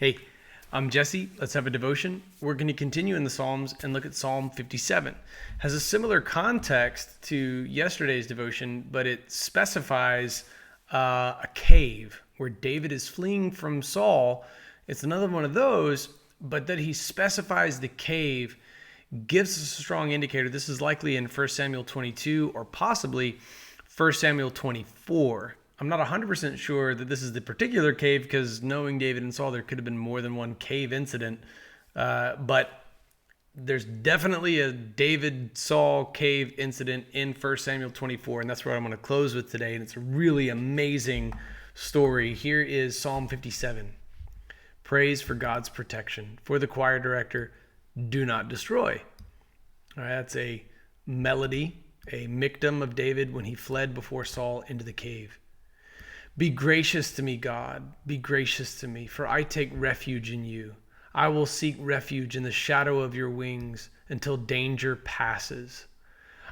Hey, I'm Jesse. Let's have a devotion. We're going to continue in the Psalms and look at Psalm 57. It has a similar context to yesterday's devotion, but it specifies a cave where David is fleeing from Saul. It's another one of those, but that he specifies the cave gives us a strong indicator. This is likely in 1 Samuel 22 or possibly 1 Samuel 24. I'm not 100% sure that this is the particular cave because knowing David and Saul, there could have been more than one cave incident. But there's definitely a David-Saul cave incident in 1 Samuel 24, and that's what I'm going to close with today. And it's a really amazing story. Here is Psalm 57. Praise for God's protection. For the choir director, do not destroy. All right, that's a melody, a miktam of David when he fled before Saul into the cave. Be gracious to me, God, be gracious to me, for I take refuge in you. I will seek refuge in the shadow of your wings until danger passes.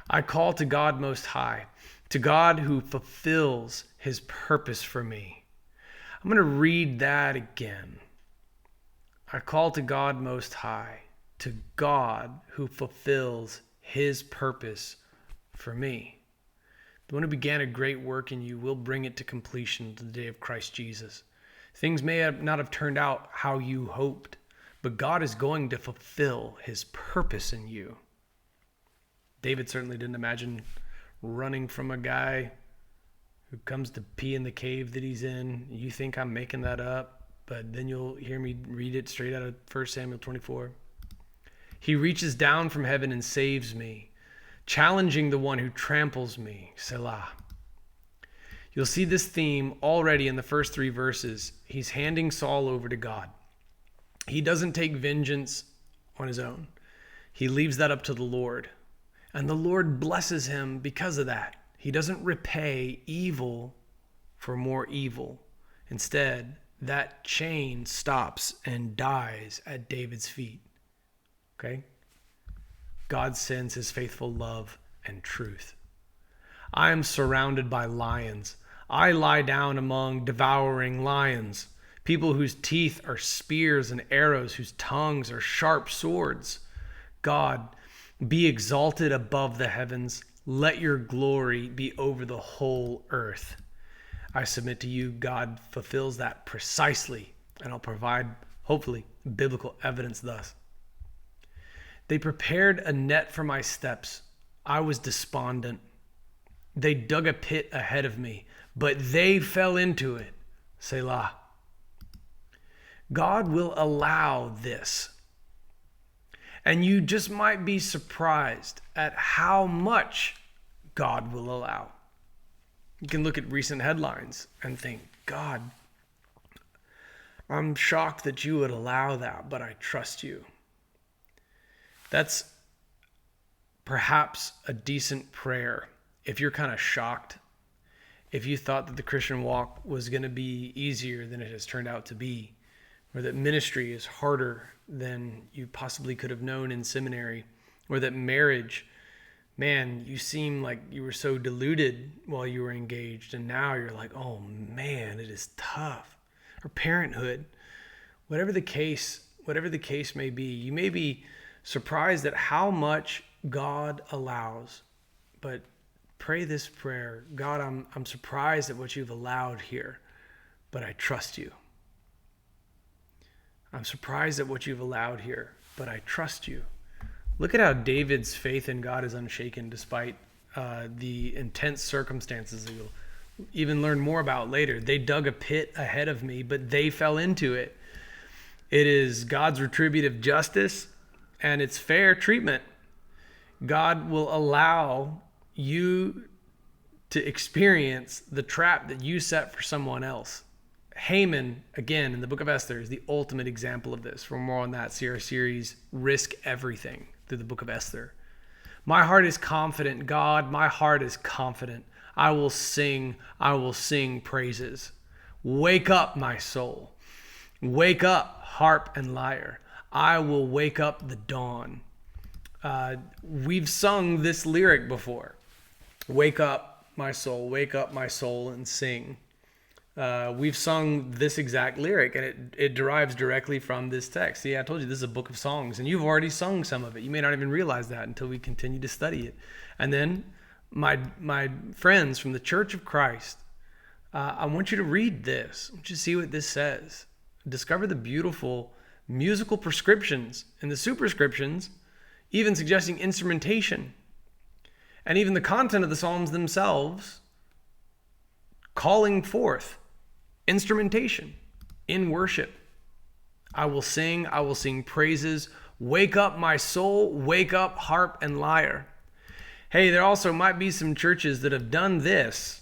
I call to God Most High, to God who fulfills his purpose for me. I'm going to read that again. I call to God Most High, to God who fulfills his purpose for me. The one who began a great work in you will bring it to completion to the day of Christ Jesus. Things may not have turned out how you hoped, but God is going to fulfill his purpose in you. David certainly didn't imagine running from a guy who comes to pee in the cave that he's in. You think I'm making that up, but then you'll hear me read it straight out of 1 Samuel 24. He reaches down from heaven and saves me, challenging the one who tramples me, Selah. You'll see this theme already in the first 3 verses. He's handing Saul over to God. He doesn't take vengeance on his own. He leaves that up to the Lord. And the Lord blesses him because of that. He doesn't repay evil for more evil. Instead, that chain stops and dies at David's feet. Okay? God sends his faithful love and truth. I am surrounded by lions. I lie down among devouring lions, people whose teeth are spears and arrows, whose tongues are sharp swords. God, be exalted above the heavens. Let your glory be over the whole earth. I submit to you, God fulfills that precisely, and I'll provide, hopefully, biblical evidence thus. They prepared a net for my steps. I was despondent. They dug a pit ahead of me, but they fell into it. Selah. God will allow this. And you just might be surprised at how much God will allow. You can look at recent headlines and think, God, I'm shocked that you would allow that, but I trust you. That's perhaps a decent prayer if you're kind of shocked, if you thought that the Christian walk was going to be easier than it has turned out to be, or that ministry is harder than you possibly could have known in seminary, or that marriage, man, you seem like you were so deluded while you were engaged, and now you're like, oh man, it is tough. Or parenthood, whatever the case may be, you may be surprised at how much God allows. But pray this prayer. God, I'm surprised at what you've allowed here, but I trust you. I'm surprised at what you've allowed here, but I trust you. Look at how David's faith in God is unshaken despite the intense circumstances that you'll even learn more about later. They dug a pit ahead of me, but they fell into it. It is God's retributive justice, and it's fair treatment. God will allow you to experience the trap that you set for someone else. Haman, again, in the book of Esther, is the ultimate example of this. For more on that, see our series, Risk Everything, through the book of Esther. My heart is confident, God, my heart is confident. I will sing praises. Wake up, my soul. Wake up, harp and lyre. I will wake up the dawn. We've sung this lyric before. Wake up, my soul, and sing. we've sung this exact lyric, and it derives directly from this text. See, I told you this is a book of songs, and you've already sung some of it. You may not even realize that until we continue to study it. And then, my friends from the Church of Christ, I want you to read this. I want you to see what this says. Discover the beautiful musical prescriptions and the superscriptions, even suggesting instrumentation. And even the content of the Psalms themselves calling forth instrumentation in worship. I will sing praises. Wake up, my soul, wake up, harp and lyre. Hey, there also might be some churches that have done this.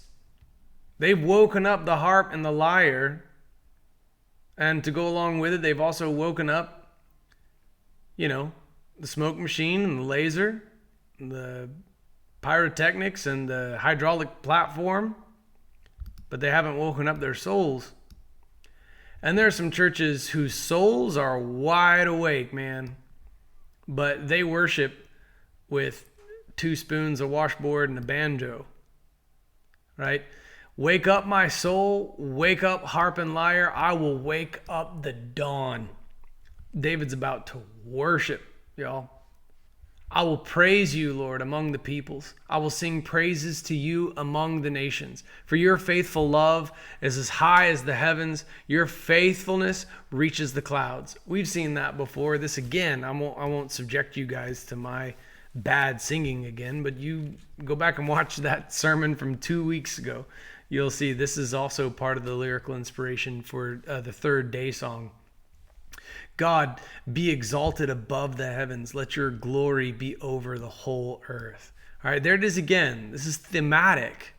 They've woken up the harp and the lyre, and to go along with it, they've also woken up, the smoke machine and the laser, and the pyrotechnics and the hydraulic platform, but they haven't woken up their souls. And there are some churches whose souls are wide awake, man, but they worship with 2 spoons, a washboard, and a banjo, right? Wake up, my soul, wake up, harp and lyre. I will wake up the dawn. David's about to worship, y'all. I will praise you, Lord, among the peoples. I will sing praises to you among the nations. For your faithful love is as high as the heavens. Your faithfulness reaches the clouds. We've seen that before. This again, I won't subject you guys to my bad singing again, but you go back and watch that sermon from 2 weeks ago. You'll see this is also part of the lyrical inspiration for the third day song. God, be exalted above the heavens. Let your glory be over the whole earth. All right, there it is again. This is thematic.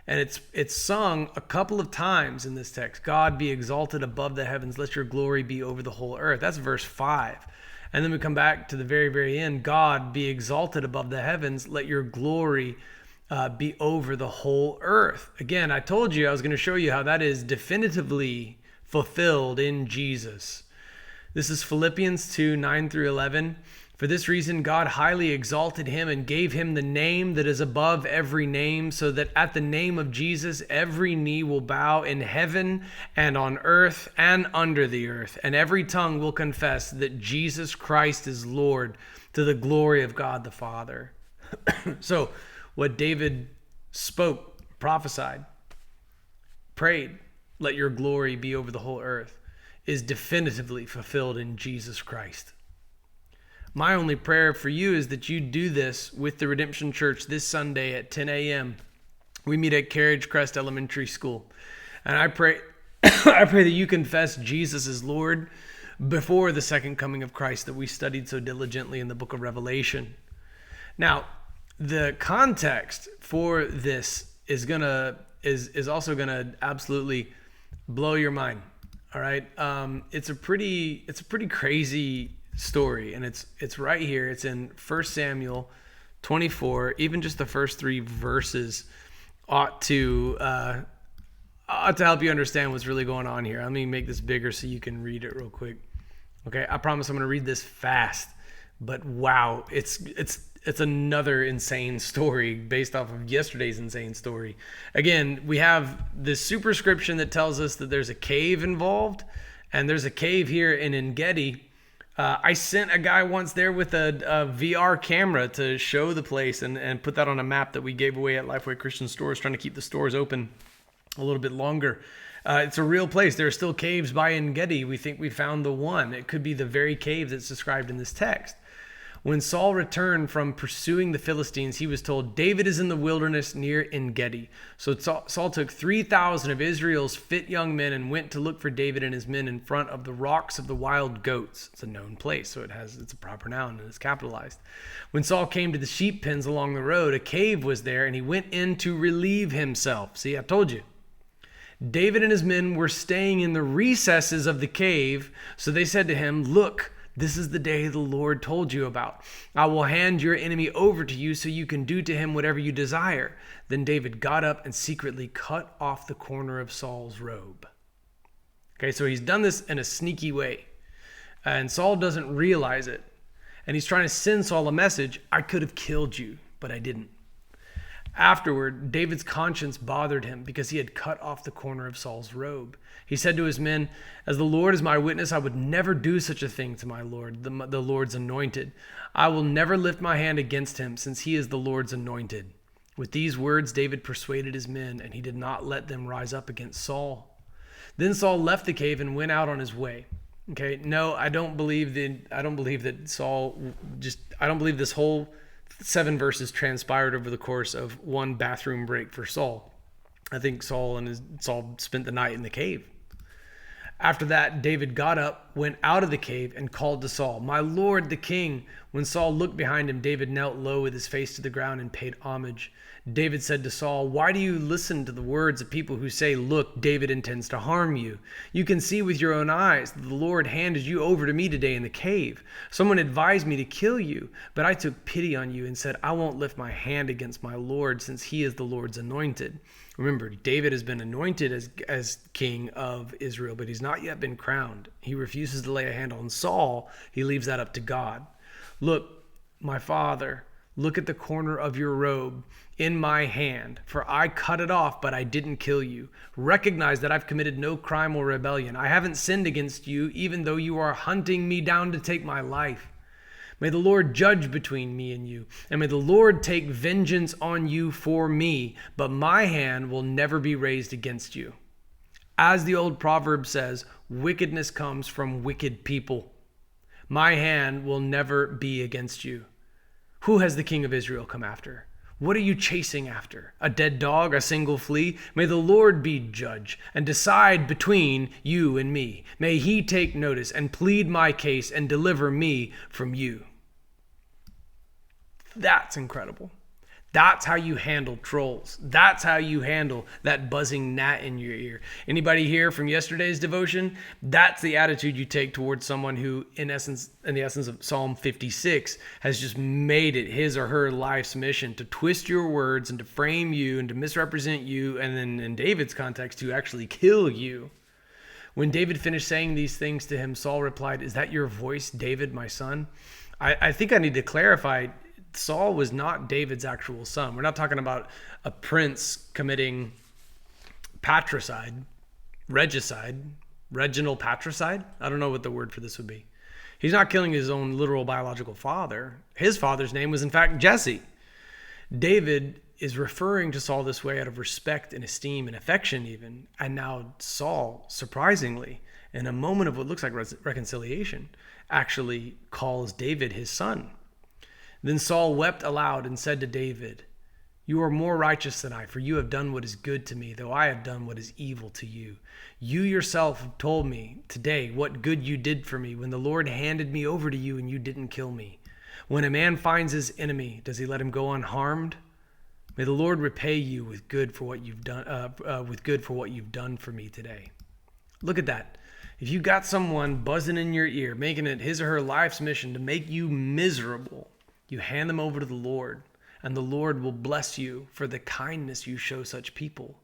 And it's sung a couple of times in this text. God, be exalted above the heavens. Let your glory be over the whole earth. That's verse 5. And then we come back to the very, very end. God, be exalted above the heavens. Let your glory be over the whole earth. Again, I told you I was going to show you how that is definitively fulfilled in Jesus. This is Philippians 2, 9 through 11. For this reason, God highly exalted him and gave him the name that is above every name, so that at the name of Jesus, every knee will bow in heaven and on earth and under the earth, and every tongue will confess that Jesus Christ is Lord, to the glory of God the Father. So, what David spoke, prophesied, prayed, let your glory be over the whole earth, is definitively fulfilled in Jesus Christ. My only prayer for you is that you do this with the Redemption Church this Sunday at 10 a.m. We meet at Carriage Crest Elementary School. And I pray that you confess Jesus is Lord before the second coming of Christ that we studied so diligently in the book of Revelation. Now, the context for this is also gonna absolutely blow your mind. All right. It's a pretty crazy story, and it's right here. It's in 1 Samuel 24. Even just the first 3 verses ought to help you understand what's really going on here. Let me make this bigger so you can read it real quick. Okay, I promise I'm going to read this fast, but wow, it's another insane story based off of yesterday's insane story. Again, we have this superscription that tells us that there's a cave involved, and there's a cave here in En-Gedi. I sent a guy once there with a VR camera to show the place and put that on a map that we gave away at Lifeway Christian Stores, trying to keep the stores open a little bit longer. It's a real place. There are still caves by En-Gedi. We think we found the one. It could be the very cave that's described in this text. When Saul returned from pursuing the Philistines, he was told, David is in the wilderness near En-Gedi. So Saul took 3,000 of Israel's fit young men and went to look for David and his men in front of the rocks of the wild goats. It's a known place, so it's a proper noun and it's capitalized. When Saul came to the sheep pens along the road, a cave was there, and he went in to relieve himself. See, I told you. David and his men were staying in the recesses of the cave, so they said to him, look, this is the day the Lord told you about. I will hand your enemy over to you so you can do to him whatever you desire. Then David got up and secretly cut off the corner of Saul's robe. Okay, so he's done this in a sneaky way. And Saul doesn't realize it. And he's trying to send Saul a message. I could have killed you, but I didn't. Afterward, David's conscience bothered him because he had cut off the corner of Saul's robe. He said to his men, "As the Lord is my witness, I would never do such a thing to my Lord, the Lord's anointed. I will never lift my hand against him, since he is the Lord's anointed." With these words, David persuaded his men, and he did not let them rise up against Saul. Then Saul left the cave and went out on his way. Okay, no, I don't believe that Saul I don't believe this whole 7 verses transpired over the course of one bathroom break for Saul. I think Saul spent the night in the cave. After that, David got up, went out of the cave, and called to Saul, "My lord, the king." When Saul looked behind him, David knelt low with his face to the ground and paid homage. David said to Saul, "Why do you listen to the words of people who say, 'Look, David intends to harm you'? You can see with your own eyes that the Lord handed you over to me today in the cave. Someone advised me to kill you, but I took pity on you and said, 'I won't lift my hand against my Lord, since he is the Lord's anointed.'" Remember, David has been anointed as king of Israel, but he's not yet been crowned. He refuses to lay a hand on Saul. He leaves that up to God. "Look, my father, look at the corner of your robe in my hand, for I cut it off, but I didn't kill you. Recognize that I've committed no crime or rebellion. I haven't sinned against you, even though you are hunting me down to take my life. May the Lord judge between me and you, and may the Lord take vengeance on you for me, but my hand will never be raised against you." As the old proverb says, wickedness comes from wicked people. My hand will never be against you. Who has the king of Israel come after? What are you chasing after? A dead dog, a single flea? May the Lord be judge and decide between you and me. May he take notice and plead my case and deliver me from you. That's incredible. That's how you handle trolls. That's how you handle that buzzing gnat in your ear. Anybody here from yesterday's devotion? That's the attitude you take towards someone who, in the essence of Psalm 56, has just made it his or her life's mission to twist your words and to frame you and to misrepresent you, and then in David's context, to actually kill you. When David finished saying these things to him, Saul replied, "Is that your voice, David, my son?" I think I need to clarify, Saul was not David's actual son. We're not talking about a prince committing patricide, reginal patricide. I don't know what the word for this would be. He's not killing his own literal biological father. His father's name was in fact Jesse. David is referring to Saul this way out of respect and esteem and affection even. And now Saul, surprisingly, in a moment of what looks like reconciliation, actually calls David his son. Then Saul wept aloud and said to David, "You are more righteous than I, for you have done what is good to me, though I have done what is evil to you. You yourself have told me today what good you did for me when the Lord handed me over to you and you didn't kill me. When a man finds his enemy, does he let him go unharmed? May the Lord repay you with good for what you've done for me today." Look at that. If you got someone buzzing in your ear, making it his or her life's mission to make you miserable, you hand them over to the Lord, and the Lord will bless you for the kindness you show such people.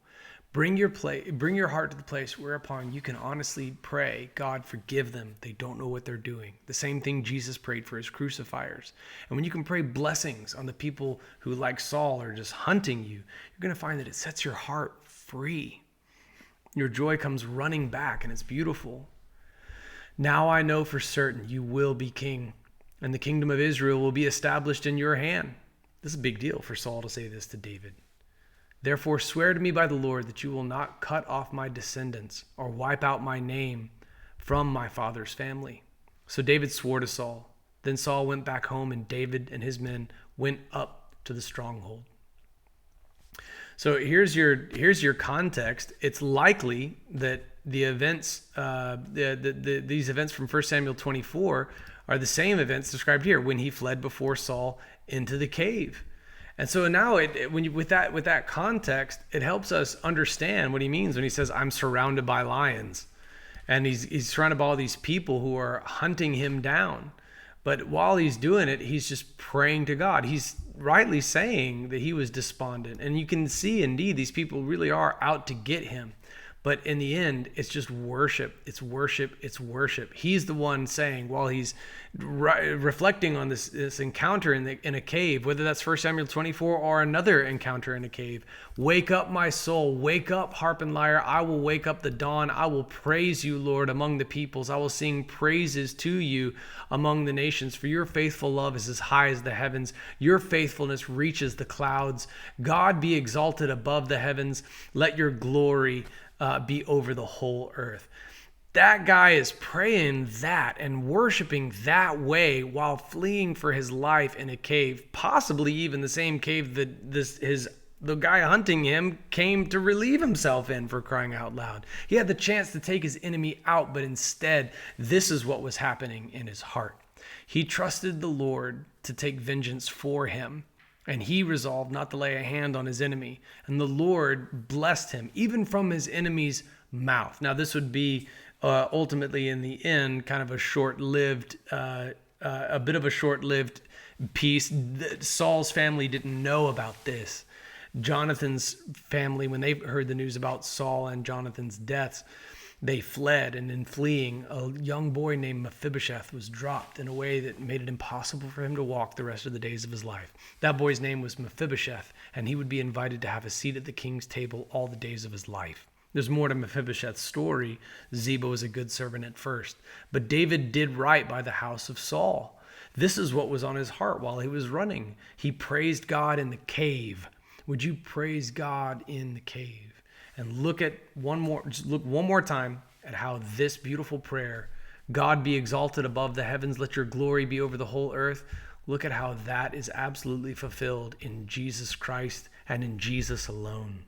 Bring your heart to the place whereupon you can honestly pray, "God, forgive them. They don't know what they're doing." The same thing Jesus prayed for his crucifiers. And when you can pray blessings on the people who, like Saul, are just hunting you, you're going to find that it sets your heart free. Your joy comes running back, and it's beautiful. "Now I know for certain you will be king, and the kingdom of Israel will be established in your hand." This is a big deal for Saul to say this to David. "Therefore swear to me by the Lord that you will not cut off my descendants or wipe out my name from my father's family." So David swore to Saul. Then Saul went back home, and David and his men went up to the stronghold. So here's your context. It's likely that the events, these events from 1 Samuel 24 are the same events described here when he fled before Saul into the cave. And so now with that context, it helps us understand what he means when he says, "I'm surrounded by lions." And he's surrounded by all these people who are hunting him down. But while he's doing it, he's just praying to God. He's rightly saying that he was despondent. And you can see, indeed, these people really are out to get him. But in the end, it's just worship. It's worship. It's worship. He's the one saying, while he's reflecting on this encounter in a cave, whether that's 1 Samuel 24 or another encounter in a cave, wake up my soul, wake up, harp and lyre. I will wake up the dawn. I will praise you, Lord, among the peoples. I will sing praises to you among the nations, for your faithful love is as high as the heavens. Your faithfulness reaches the clouds. God, be exalted above the heavens. Let your glory be over the whole earth. That guy is praying that and worshiping that way while fleeing for his life in a cave, possibly even the same cave that the guy hunting him came to relieve himself in, for crying out loud. He had the chance to take his enemy out, but instead, this is what was happening in his heart. He trusted the Lord to take vengeance for him, and he resolved not to lay a hand on his enemy. And the Lord blessed him, even from his enemy's mouth. Now, this would be ultimately, in the end, kind of a short-lived, a bit of a short-lived peace. Saul's family didn't know about this. Jonathan's family, when they heard the news about Saul and Jonathan's deaths, they fled, and in fleeing, a young boy named Mephibosheth was dropped in a way that made it impossible for him to walk the rest of the days of his life. That boy's name was Mephibosheth, and he would be invited to have a seat at the king's table all the days of his life. There's more to Mephibosheth's story. Ziba was a good servant at first, but David did right by the house of Saul. This is what was on his heart while he was running. He praised God in the cave. Would you praise God in the cave? And look one more time at how this beautiful prayer, God be exalted above the heavens, let your glory be over the whole earth. Look at how that is absolutely fulfilled in Jesus Christ and in Jesus alone.